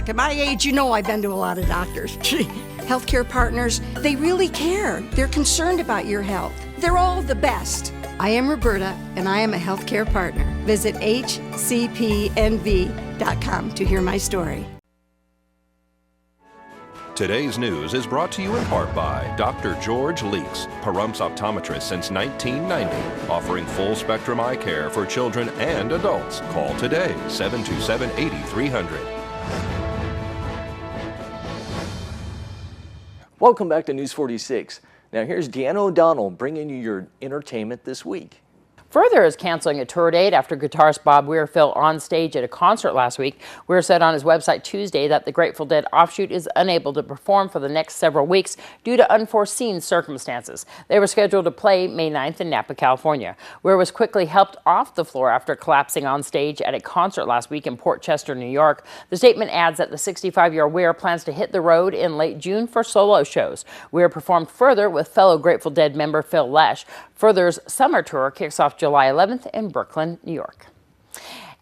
At my age, you know I've been to a lot of doctors. Healthcare partners, they really care. They're concerned about your health. They're all the best. I am Roberta, and I am a healthcare partner. Visit hcpnv.com to hear my story. Today's news is brought to you in part by Dr. George Leeks, Pahrumps optometrist since 1990, offering full-spectrum eye care for children and adults. Call today, 727-8300. Welcome back to News 46. Now here's Deanna O'Donnell bringing you your entertainment this week. Further is canceling a tour date after guitarist Bob Weir fell on stage at a concert last week. Weir said on his website Tuesday that the Grateful Dead offshoot is unable to perform for the next several weeks due to unforeseen circumstances. They were scheduled to play May 9th in Napa, California. Weir was quickly helped off the floor after collapsing on stage at a concert last week in Port Chester, New York. The statement adds that the 65-year-old Weir plans to hit the road in late June for solo shows. Weir performed further with fellow Grateful Dead member Phil Lesh. Further's summer tour kicks off July 11th in Brooklyn, New York.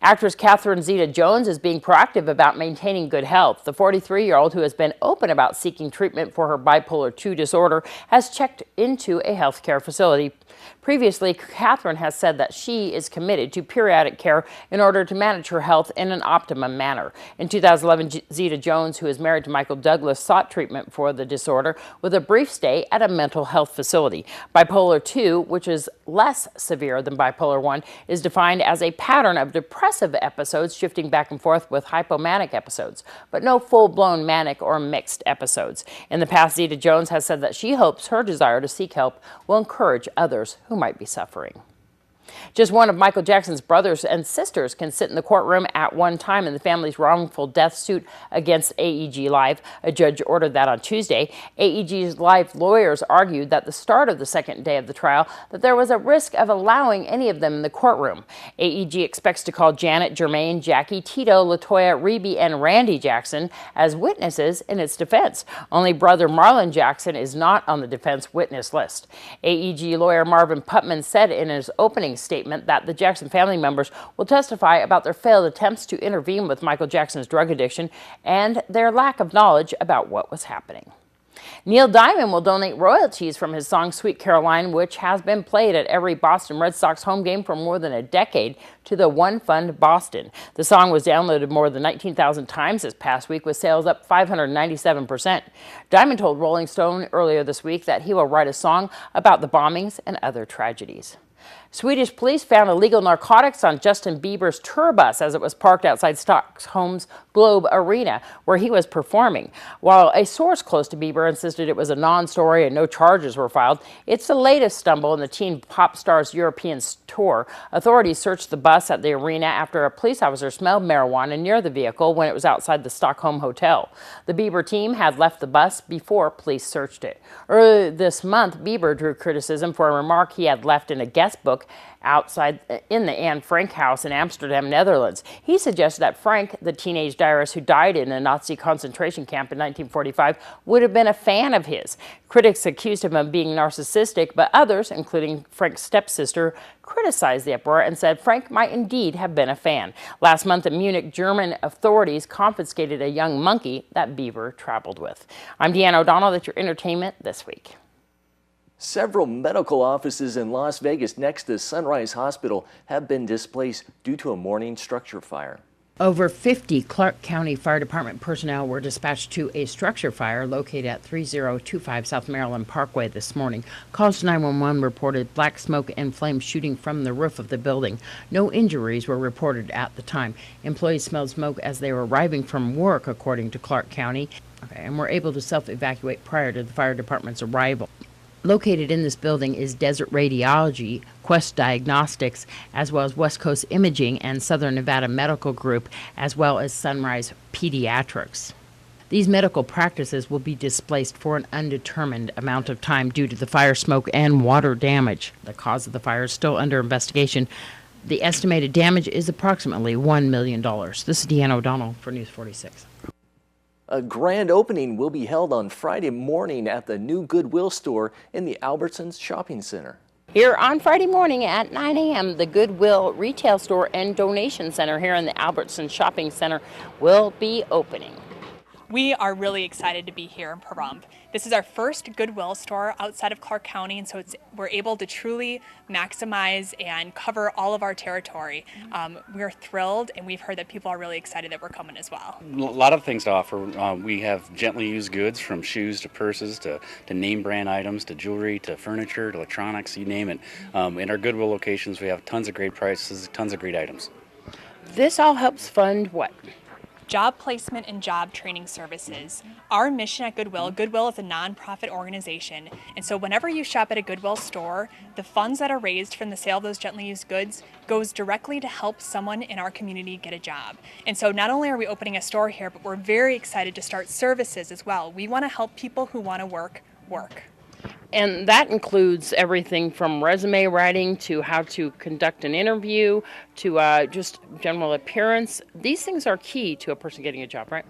Actress Catherine Zeta-Jones is being proactive about maintaining good health. The 43-year-old, who has been open about seeking treatment for her bipolar II disorder, has checked into a healthcare facility. Previously, Catherine has said that she is committed to periodic care in order to manage her health in an optimum manner. In 2011, Zeta-Jones, who is married to Michael Douglas, sought treatment for the disorder with a brief stay at a mental health facility. Bipolar II, which is less severe than bipolar I, is defined as a pattern of depressive episodes shifting back and forth with hypomanic episodes, but no full-blown manic or mixed episodes. In the past, Zeta-Jones has said that she hopes her desire to seek help will encourage others who might be suffering. Just one of Michael Jackson's brothers and sisters can sit in the courtroom at one time in the family's wrongful death suit against AEG Live. A judge ordered that on Tuesday. AEG Live lawyers argued that the start of the second day of the trial that there was a risk of allowing any of them in the courtroom. AEG expects to call Janet, Jermaine, Jackie, Tito, LaToya, Reby, and Randy Jackson as witnesses in its defense. Only brother Marlon Jackson is not on the defense witness list. AEG lawyer Marvin Putman said in his opening statement that the Jackson family members will testify about their failed attempts to intervene with Michael Jackson's drug addiction and their lack of knowledge about what was happening. Neil Diamond will donate royalties from his song Sweet Caroline, which has been played at every Boston Red Sox home game for more than a decade, to the One Fund Boston. The song was downloaded more than 19,000 times this past week, with sales up 597%. Diamond told Rolling Stone earlier this week that he will write a song about the bombings and other tragedies. Swedish police found illegal narcotics on Justin Bieber's tour bus as it was parked outside Stockholm's Globe Arena, where he was performing. While a source close to Bieber insisted it was a non-story and no charges were filed, it's the latest stumble in the teen pop star's European tour. Authorities searched the bus at the arena after a police officer smelled marijuana near the vehicle when it was outside the Stockholm hotel. The Bieber team had left the bus before police searched it. Earlier this month, Bieber drew criticism for a remark he had left in a guest book outside in the Anne Frank house in Amsterdam, Netherlands. He suggested that Frank, the teenage diarist who died in a Nazi concentration camp in 1945, would have been a fan of his. Critics accused him of being narcissistic, but others, including Frank's stepsister, criticized the uproar and said Frank might indeed have been a fan. Last month in Munich, German authorities confiscated a young monkey that Bieber traveled with. I'm Deanna O'Donnell. That's your entertainment this week. Several medical offices in Las Vegas next to Sunrise Hospital have been displaced due to a morning structure fire. Over 50 Clark County Fire Department personnel were dispatched to a structure fire located at 3025 South Maryland Parkway this morning. Calls to 911 reported black smoke and flames shooting from the roof of the building. No injuries were reported at the time. Employees smelled smoke as they were arriving from work, according to Clark County, and were able to self-evacuate prior to the fire department's arrival. Located in this building is Desert Radiology, Quest Diagnostics, as well as West Coast Imaging and Southern Nevada Medical Group, as well as Sunrise Pediatrics. These medical practices will be displaced for an undetermined amount of time due to the fire, smoke, and water damage. The cause of the fire is still under investigation. The estimated damage is approximately $1 million. This is Deanna O'Donnell for News 46. A grand opening will be held on Friday morning at the new Goodwill store in the Albertsons Shopping Center. Here on Friday morning at 9 a.m., the Goodwill Retail Store and Donation Center here in the Albertsons Shopping Center will be opening. We are really excited to be here in Pahrump. This is our first Goodwill store outside of Clark County, and so we're able to truly maximize and cover all of our territory. We're thrilled, and we've heard that people are really excited that we're coming as well. A lot of things to offer. We have gently used goods from shoes to purses to name brand items to jewelry to furniture to electronics, you name it. In our Goodwill locations, we have tons of great prices, tons of great items. This all helps fund what? Job placement and job training services. Our mission at Goodwill is a nonprofit organization, and so whenever you shop at a Goodwill store, the funds that are raised from the sale of those gently used goods goes directly to help someone in our community get a job. And so not only are we opening a store here, but we're very excited to start services as well. We want to help people who want to work. And that includes everything from resume writing to how to conduct an interview to just general appearance. These things are key to a person getting a job, right?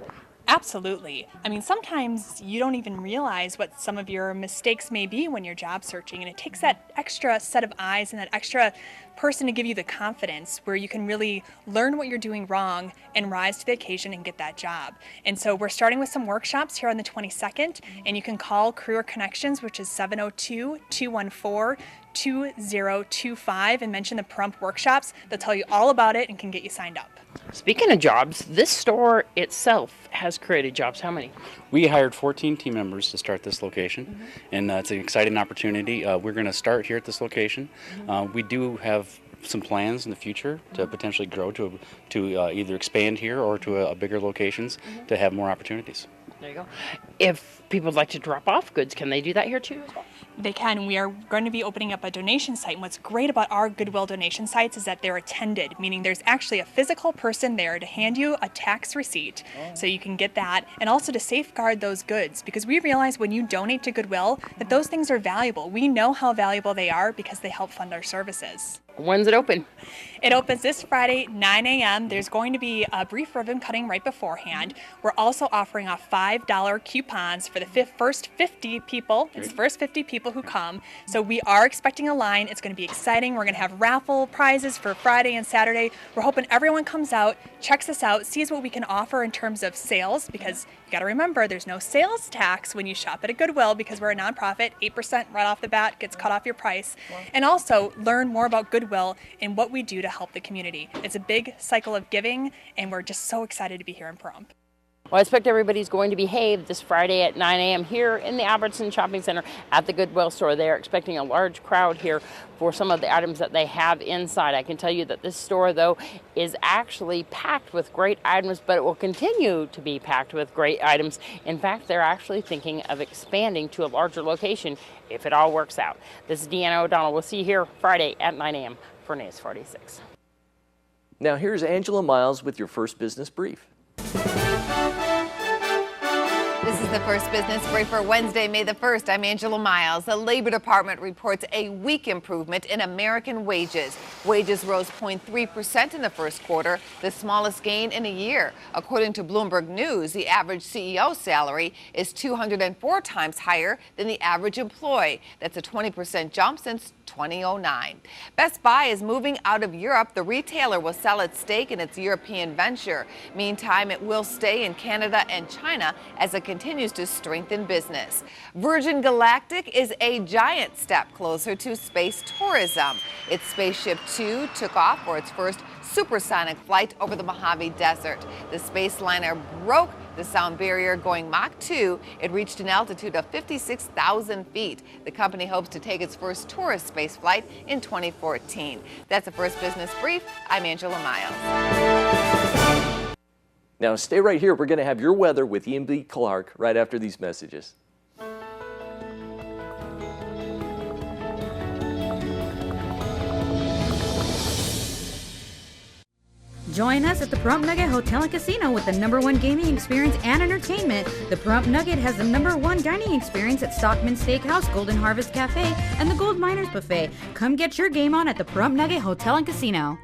Absolutely. I mean, sometimes you don't even realize what some of your mistakes may be when you're job searching, and it takes that extra set of eyes and that extra person to give you the confidence where you can really learn what you're doing wrong and rise to the occasion and get that job. And so we're starting with some workshops here on the 22nd, and you can call Career Connections, which is 702-214-2025, and mention the Pahrump workshops. They'll tell you all about it and can get you signed up. Speaking of jobs, this store itself has created jobs. How many? We hired 14 team members to start this location, and it's an exciting opportunity. We're going to start here at this location. We do have some plans in the future to potentially grow to either expand here or to a bigger locations to have more opportunities. There you go. If people would like to drop off goods, can they do that here too as well? They can. We are going to be opening up a donation site. And what's great about our Goodwill donation sites is that they're attended, meaning there's actually a physical person there to hand you a tax receipt so you can get that, and also to safeguard those goods, because we realize when you donate to Goodwill that those things are valuable. We know how valuable they are because they help fund our services. When's it open? It opens this Friday, 9 a.m. There's going to be a brief ribbon cutting right beforehand. We're also offering off $5 coupons for the first 50 people. It's the first 50 people who come. So we are expecting a line. It's going to be exciting. We're going to have raffle prizes for Friday and Saturday. We're hoping everyone comes out, checks us out, sees what we can offer in terms of sales, because you got to remember there's no sales tax when you shop at a Goodwill because we're a nonprofit. 8% right off the bat gets cut off your price. And also learn more about Goodwill and what we do to help the community. It's a big cycle of giving, and we're just so excited to be here in Pahrump. Well, I expect everybody's going to behave this Friday at 9 a.m. here in the Albertson Shopping Center at the Goodwill store. They are expecting a large crowd here for some of the items that they have inside. I can tell you that this store, though, is actually packed with great items, but it will continue to be packed with great items. In fact, they're actually thinking of expanding to a larger location if it all works out. This is Deanna O'Donnell. We'll see you here Friday at 9 a.m. for News 46. Now here's Angela Miles with your first business brief. This is the first business brief for Wednesday, May the 1st. I'm Angela Miles. The Labor Department reports a weak improvement in American wages. Wages rose 0.3% in the first quarter, the smallest gain in a year. According to Bloomberg News, the average CEO salary is 204 times higher than the average employee. That's a 20% jump since 2009. Best Buy is moving out of Europe. The retailer will sell its stake in its European venture. Meantime, it will stay in Canada and China as it continues to strengthen business. Virgin Galactic is a giant step closer to space tourism. Its Spaceship Two took off for its first supersonic flight over the Mojave Desert. The space liner broke the sound barrier going Mach 2. It reached an altitude of 56,000 feet. The company hopes to take its first tourist space flight in 2014. That's the first business brief. I'm Angela Miles. Now stay right here. We're going to have your weather with Ian B. Clark right after these messages. Join us at the Pahrump Nugget Hotel and Casino with the #1 gaming experience and entertainment. The Pahrump Nugget has the #1 dining experience at Stockman Steakhouse, Golden Harvest Cafe, and the Gold Miners Buffet. Come get your game on at the Pahrump Nugget Hotel and Casino.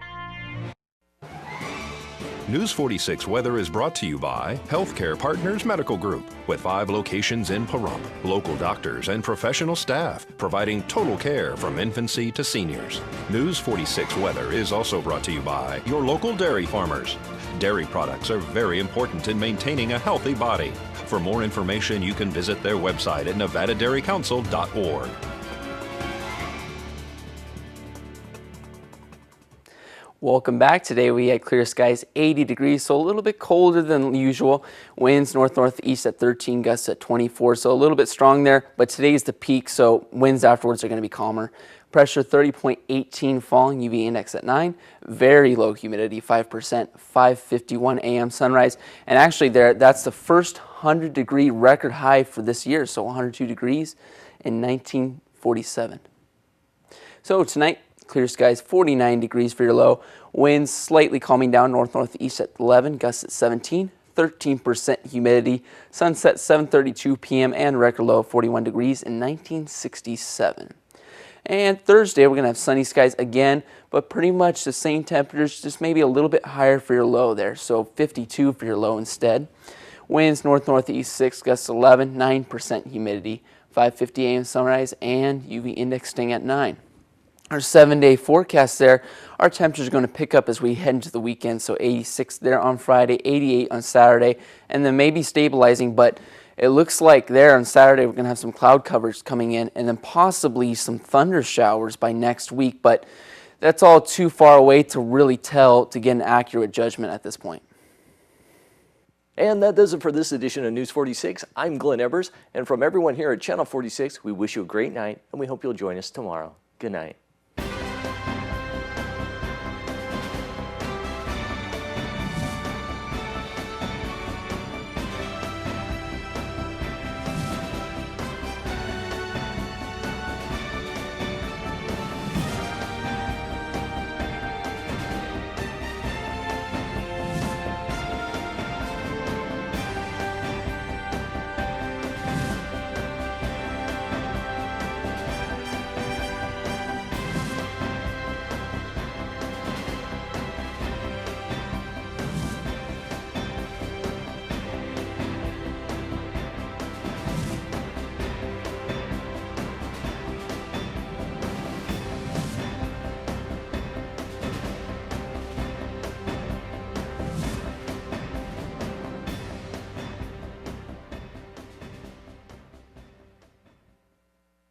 News 46 weather is brought to you by Healthcare Partners Medical Group, with 5 locations in Pahrump. Local doctors and professional staff providing total care from infancy to seniors. News 46 weather is also brought to you by your local dairy farmers. Dairy products are very important in maintaining a healthy body. For more information, you can visit their website at nevadadairycouncil.org. Welcome back. Today we had clear skies, 80 degrees, so a little bit colder than usual. Winds north-northeast at 13, gusts at 24, so a little bit strong there, but today's the peak, so winds afterwards are going to be calmer. Pressure 30.18 falling, UV index at 9, very low humidity, 5%, 5:51 a.m. sunrise, and actually that's the first 100-degree record high for this year, so 102 degrees in 1947. So tonight, clear skies, 49 degrees for your low. Winds slightly calming down north-northeast at 11, gusts at 17, 13% humidity. Sunset 7:32 p.m. and record low of 41 degrees in 1967. And Thursday, we're going to have sunny skies again, but pretty much the same temperatures, just maybe a little bit higher for your low there. So 52 for your low instead. Winds north-northeast 6, gusts 11, 9% humidity, 5:50 a.m. sunrise, and UV index staying at 9. Our 7-day forecast there, our temperatures are going to pick up as we head into the weekend. So 86 there on Friday, 88 on Saturday, and then maybe stabilizing. But it looks like there on Saturday we're going to have some cloud coverage coming in and then possibly some thunder showers by next week. But that's all too far away to really tell to get an accurate judgment at this point. And that does it for this edition of News 46. I'm Glenn Evers, and from everyone here at Channel 46, we wish you a great night, and we hope you'll join us tomorrow. Good night.